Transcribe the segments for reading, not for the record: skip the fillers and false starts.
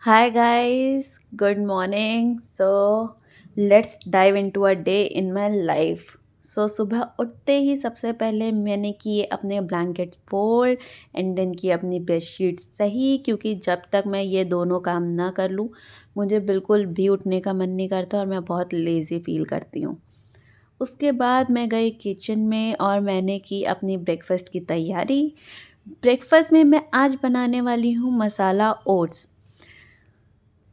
Hi guys, good morning. Let's dive into a day in my life. सुबह उठते ही सबसे पहले मैंने किए अपने ब्लैंकेट फोल्ड एंड देन किए अपनी बेडशीट सही, क्योंकि जब तक मैं ये दोनों काम ना कर लूँ मुझे बिल्कुल भी उठने का मन नहीं करता और मैं बहुत लेज़ी फील करती हूँ। उसके बाद मैं गई किचन में और मैंने की अपनी ब्रेकफास्ट की तैयारी। ब्रेकफास्ट में मैं आज बनाने वाली हूँ मसाला ओट्स।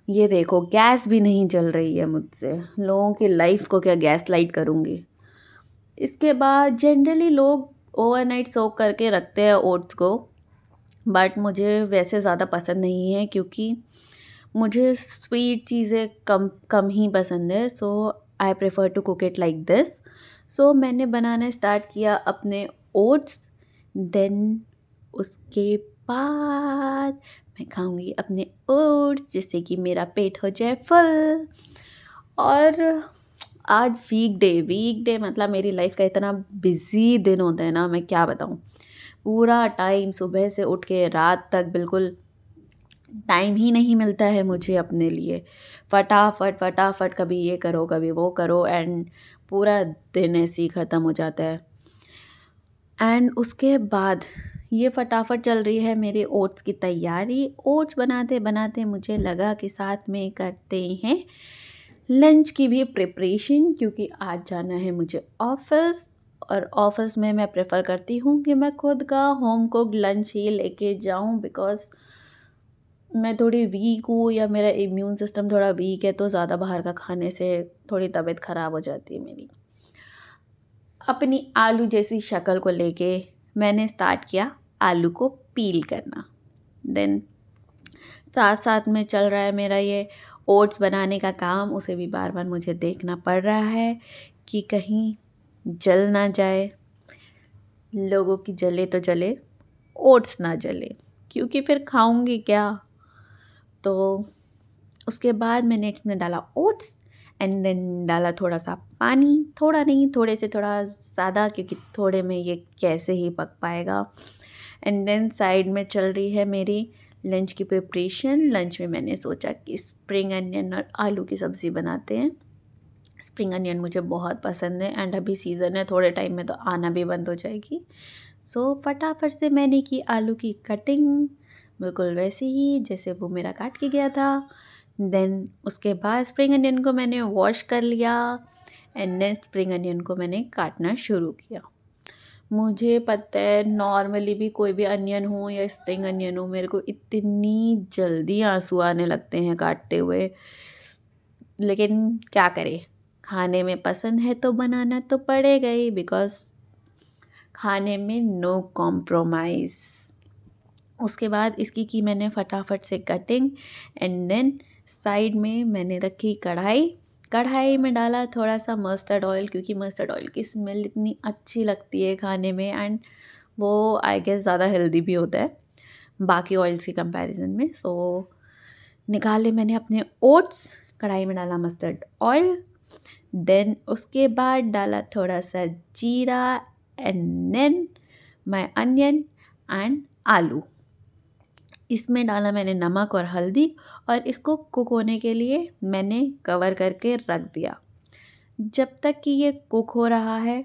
ये देखो, गैस भी नहीं जल रही है मुझसे। लोगों की लाइफ को क्या गैस लाइट करूँगी। इसके बाद जनरली लोग ओवरनाइट सोक करके रखते हैं ओट्स को, बट मुझे वैसे ज़्यादा पसंद नहीं है क्योंकि मुझे स्वीट चीज़ें कम कम ही पसंद है। So I prefer to cook it like this. सो मैंने बनाना स्टार्ट किया अपने ओट्स। देन उसके बाद मैं खाऊंगी अपने ओट्स जिससे कि मेरा पेट हो जाए फुल। और आज वीक डे मतलब मेरी लाइफ का इतना बिजी दिन होता है ना, मैं क्या बताऊँ। पूरा टाइम सुबह से उठ के रात तक बिल्कुल टाइम ही नहीं मिलता है मुझे अपने लिए। फटाफट फटाफट कभी ये करो कभी वो करो एंड पूरा दिन ऐसे ही ख़त्म हो जाता है। एंड उसके बाद ये फटाफट चल रही है मेरी ओट्स की तैयारी। ओट्स बनाते बनाते मुझे लगा कि साथ में करते हैं लंच की भी प्रिपरेशन, क्योंकि आज जाना है मुझे ऑफिस। और ऑफिस में मैं प्रेफर करती हूँ कि मैं खुद का होम कुक्ड लंच ही लेके जाऊँ, बिकॉज़ मैं थोड़ी वीक हूँ या मेरा इम्यून सिस्टम थोड़ा वीक है, तो ज़्यादा बाहर का खाने से थोड़ी तबीयत ख़राब हो जाती है मेरी। अपनी आलू जैसी शक्ल को लेके मैंने स्टार्ट किया आलू को पील करना। देन साथ साथ में चल रहा है मेरा ये ओट्स बनाने का काम। उसे भी बार बार मुझे देखना पड़ रहा है कि कहीं जल ना जाए। लोगों की जले तो जले, ओट्स ना जले, क्योंकि फिर खाऊंगी क्या। तो उसके बाद मैंने इसमें डाला ओट्स एंड देन डाला थोड़ा सा पानी। थोड़ा नहीं, थोड़े से थोड़ा ज़्यादा, क्योंकि थोड़े में ये कैसे ही पक पाएगा। एंड देन साइड में चल रही है मेरी लंच की प्रिपरेशन। लंच में मैंने सोचा कि स्प्रिंग अनियन और आलू की सब्ज़ी बनाते हैं। स्प्रिंग अनियन मुझे बहुत पसंद है एंड अभी सीज़न है, थोड़े टाइम में तो आना भी बंद हो जाएगी। सो फटाफट से मैंने की आलू की कटिंग, बिल्कुल वैसे ही जैसे वो मेरा काट के गया था। देन उसके बाद स्प्रिंग अनियन को मैंने वॉश कर लिया एंड देन स्प्रिंग अनियन को मैंने काटना शुरू किया। मुझे पता है नॉर्मली भी कोई भी अनियन हो या स्प्रिंग अनियन हो, मेरे को इतनी जल्दी आंसू आने लगते हैं काटते हुए। लेकिन क्या करें, खाने में पसंद है तो बनाना तो पड़ेगा ही, बिकॉज़ खाने में नो कॉम्प्रोमाइज़। उसके बाद इसकी की मैंने फटाफट से कटिंग एंड देन साइड में मैंने रखी कढ़ाई। कढ़ाई में डाला थोड़ा सा मस्टर्ड ऑयल, क्योंकि मस्टर्ड ऑयल की स्मेल इतनी अच्छी लगती है खाने में एंड वो आई गेस ज़्यादा हेल्दी भी होता है बाकी ऑयल्स के कंपैरिजन में। सो निकाले मैंने अपने ओट्स, कढ़ाई में डाला मस्टर्ड ऑयल। देन उसके बाद डाला थोड़ा सा जीरा and then my onion and aloo. इसमें डाला मैंने नमक और हल्दी और इसको कुक होने के लिए मैंने कवर करके रख दिया। जब तक कि ये कुक हो रहा है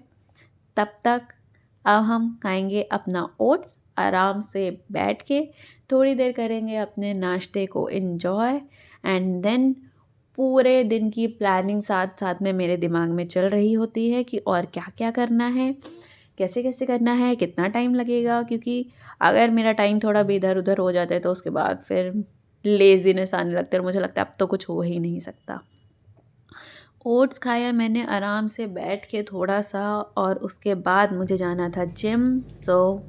तब तक अब हम खाएंगे अपना ओट्स आराम से बैठ के। थोड़ी देर करेंगे अपने नाश्ते को एंजॉय एंड देन पूरे दिन की प्लानिंग साथ साथ में मेरे दिमाग में चल रही होती है कि और क्या क्या करना है, कैसे कैसे करना है, कितना टाइम लगेगा। क्योंकि अगर मेरा टाइम थोड़ा भी इधर उधर हो जाता है तो उसके बाद फिर लेज़ीनेस आने लगता है और मुझे लगता है अब तो कुछ हो ही नहीं सकता। ओट्स खाया मैंने आराम से बैठ के थोड़ा सा और उसके बाद मुझे जाना था जिम। सो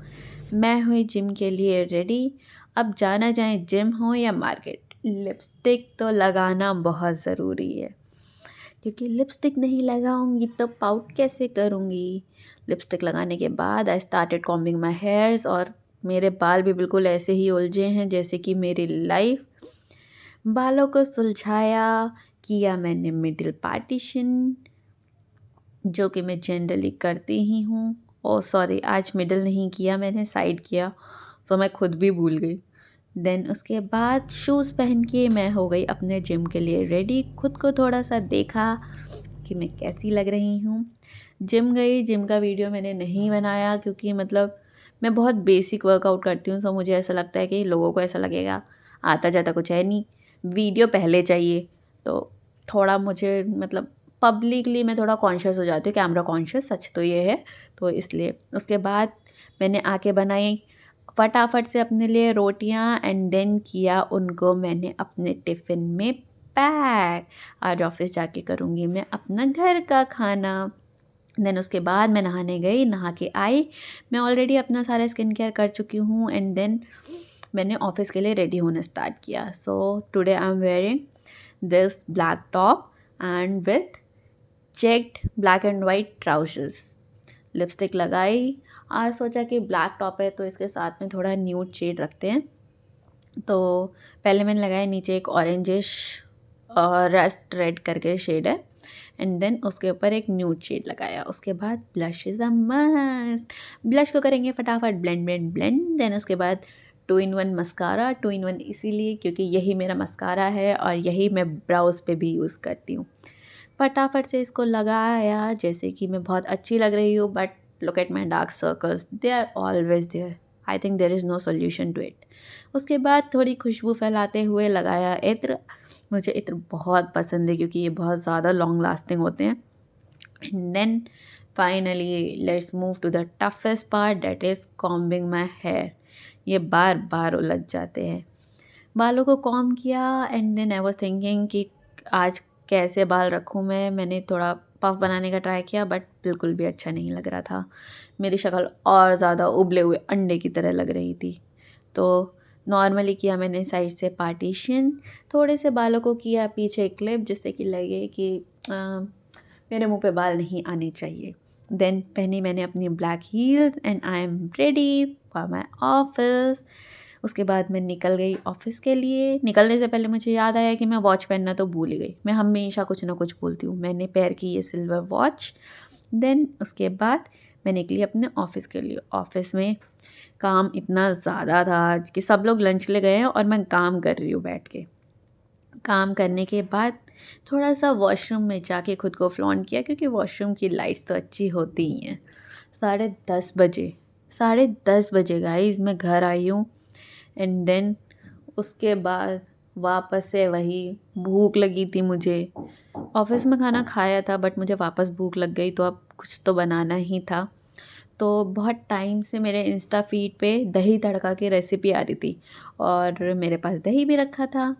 मैं हुई जिम के लिए रेडी। अब जाना जाए जिम हो या मार्केट, लिपस्टिक तो लगाना बहुत ज़रूरी है, क्योंकि लिपस्टिक नहीं लगाऊंगी तो पाउट कैसे करूँगी। लिपस्टिक लगाने के बाद I started combing my hairs और मेरे बाल भी बिल्कुल ऐसे ही उलझे हैं जैसे कि मेरी लाइफ। बालों को सुलझाया, किया मैंने मिडिल पार्टीशन, जो कि मैं जनरली करती ही हूँ। ओ सॉरी, आज मिडिल नहीं किया मैंने, साइड किया। सो मैं खुद भी भूल गई। देन उसके बाद शूज़ पहन के मैं हो गई अपने जिम के लिए रेडी। खुद को थोड़ा सा देखा कि मैं कैसी लग रही हूँ। जिम गई, जिम का वीडियो मैंने नहीं बनाया क्योंकि मतलब मैं बहुत बेसिक वर्कआउट करती हूँ, सो मुझे ऐसा लगता है कि लोगों को ऐसा लगेगा आता जाता कुछ है नहीं, वीडियो पहले चाहिए। तो थोड़ा मुझे मतलब पब्लिकली मैं थोड़ा कॉन्शियस हो जाती हूँ, कैमरा कॉन्शियस, सच तो ये है। तो इसलिए उसके बाद मैंने आके बनाई फटाफट से अपने लिए रोटियां एंड देन किया उनको मैंने अपने टिफ़िन में पैक। आज ऑफिस जाके करूँगी मैं अपना घर का खाना। देन उसके बाद मैं नहाने गई, नहा के आई। मैं ऑलरेडी अपना सारा स्किन केयर कर चुकी हूँ एंड देन मैंने ऑफिस के लिए रेडी होना स्टार्ट किया। So today I am wearing this black top and with checked black and white trousers. Lipstick लगाई। आज सोचा कि ब्लैक टॉप है तो इसके साथ में थोड़ा न्यूड शेड रखते हैं। तो पहले मैंने लगाया नीचे एक ऑरेंजिश और रस्ट रेड करके शेड है एंड देन उसके ऊपर एक न्यूड शेड लगाया। उसके बाद blush is a must. Blush को करेंगे फटाफट ब्लेंड ब्लेंड ब्लेंड। देन उसके बाद 2 in 1 मस्कारा। 2 in 1 इसीलिए क्योंकि यही मेरा मस्कारा है और यही मैं ब्राउज़ पे भी यूज़ करती हूँ। फटाफट से इसको लगाया जैसे कि मैं बहुत अच्छी लग रही हूँ, but look at my dark circles, they are always there. I think there is no solution to it. उसके बाद थोड़ी खुशबू फैलाते हुए लगाया इत्र। मुझे इत्र बहुत पसंद है क्योंकि ये बहुत ज़्यादा लॉन्ग लास्टिंग होते हैं। And then finally let's move to the toughest part, that is combing my hair. ये बार बार उलझ जाते हैं। बालों को कॉम्ब किया and then I was thinking कि आज कैसे बाल रखूँ मैं। मैंने थोड़ा पफ बनाने का ट्राई किया बट बिल्कुल भी अच्छा नहीं लग रहा था। मेरी शक्ल और ज़्यादा उबले हुए अंडे की तरह लग रही थी। तो नॉर्मली किया मैंने साइड से पार्टीशन। थोड़े से बालों को किया पीछे क्लिप जिससे कि लगे कि मेरे मुंह पे बाल नहीं आने चाहिए। देन पहनी मैंने अपनी black heels and I am ready for my office. उसके बाद मैं निकल गई ऑफिस के लिए। निकलने से पहले मुझे याद आया कि मैं वॉच पहनना तो भूल ही गई। मैं हमेशा कुछ ना कुछ भूलती हूँ। मैंने पैर की ये सिल्वर वॉच। देन उसके बाद मैं निकली अपने ऑफिस के लिए। ऑफिस में काम इतना ज़्यादा था आज कि सब लोग लंच के लिए गए हैं और मैं काम कर रही हूँ बैठ के। काम करने के बाद थोड़ा सा वॉशरूम में जाके खुद को फ्लॉन्ट किया क्योंकि वॉशरूम की लाइट्स तो अच्छी होती ही हैं। 10:30 बजे, 10:30 बजे गाइस मैं घर आई हूँ एंड देन उसके बाद वापस से वही भूख लगी थी मुझे। ऑफिस में खाना खाया था बट मुझे वापस भूख लग गई तो अब कुछ तो बनाना ही था। तो बहुत टाइम से मेरे इंस्टा फीड पे दही तड़का की रेसिपी आ रही थी और मेरे पास दही भी रखा था।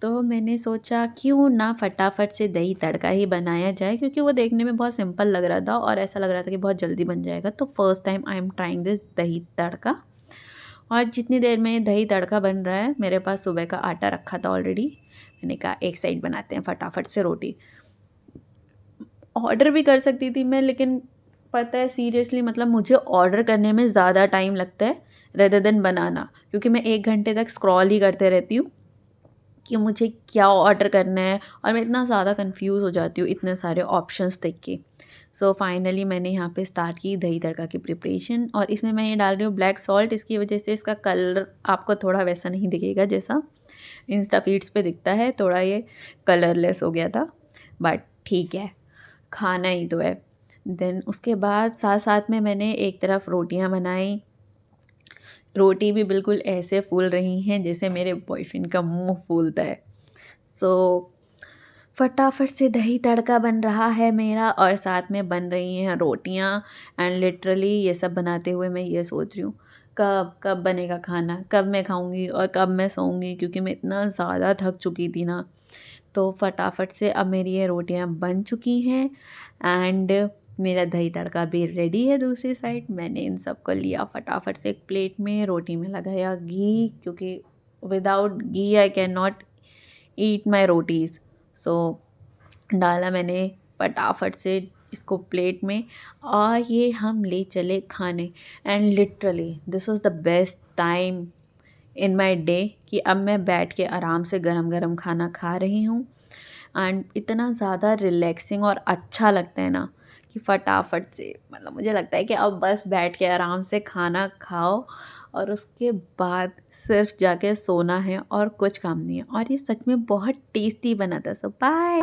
तो मैंने सोचा क्यों ना फटाफट से दही तड़का ही बनाया जाए क्योंकि वो देखने में बहुत सिंपल लग रहा था और ऐसा लग रहा था कि बहुत जल्दी बन जाएगा। तो first time I am trying this दही तड़का। और जितनी देर में दही तड़का बन रहा है मेरे पास सुबह का आटा रखा था ऑलरेडी। मैंने कहा एक साइड बनाते हैं फटाफट से रोटी। ऑर्डर भी कर सकती थी मैं, लेकिन पता है सीरियसली मतलब मुझे ऑर्डर करने में ज़्यादा टाइम लगता है रेदर देन बनाना, क्योंकि मैं 1 घंटे तक स्क्रॉल ही करते रहती हूँ कि मुझे क्या ऑर्डर करना है और मैं इतना ज़्यादा कंफ्यूज हो जाती हूँ इतने सारे ऑप्शंस देख के। सो फाइनली मैंने यहाँ पे स्टार्ट की दही तड़का की प्रिपरेशन और इसमें मैं ये डाल रही हूँ ब्लैक सॉल्ट। इसकी वजह से इसका कलर आपको थोड़ा वैसा नहीं दिखेगा जैसा इंस्टा फीड्स पे दिखता है। थोड़ा ये कलरलेस हो गया था बट ठीक है, खाना ही तो है। देन उसके बाद साथ साथ में मैंने एक तरफ रोटियां बनाई। रोटी भी बिल्कुल ऐसे फूल रही हैं जैसे मेरे बॉयफ्रेंड का मुंह फूलता है। सो फटाफट से दही तड़का बन रहा है मेरा और साथ में बन रही हैं रोटियां। एंड लिटरली ये सब बनाते हुए मैं ये सोच रही हूँ कब कब बनेगा खाना, कब मैं खाऊंगी और कब मैं सोऊंगी, क्योंकि मैं इतना ज़्यादा थक चुकी थी ना। तो फटाफट से अब मेरी ये रोटियां बन चुकी हैं एंड मेरा दही तड़का भी रेडी है। दूसरी साइड मैंने इन सब को लिया फटाफट से एक प्लेट में। रोटी में लगाया घी क्योंकि without ghee I can not eat my rotis. So डाला मैंने फटाफट से इसको प्लेट में और ये हम ले चले खाने। And literally this is the best time in my day कि अब मैं बैठ के आराम से गरम गरम खाना खा रही हूँ। एंड इतना ज़्यादा रिलैक्सिंग और अच्छा लगता है ना कि फटाफट से मतलब मुझे लगता है कि अब बस बैठ के आराम से खाना खाओ और उसके बाद सिर्फ जाके सोना है और कुछ काम नहीं है, और ये सच में बहुत टेस्टी बना था। सो बाय।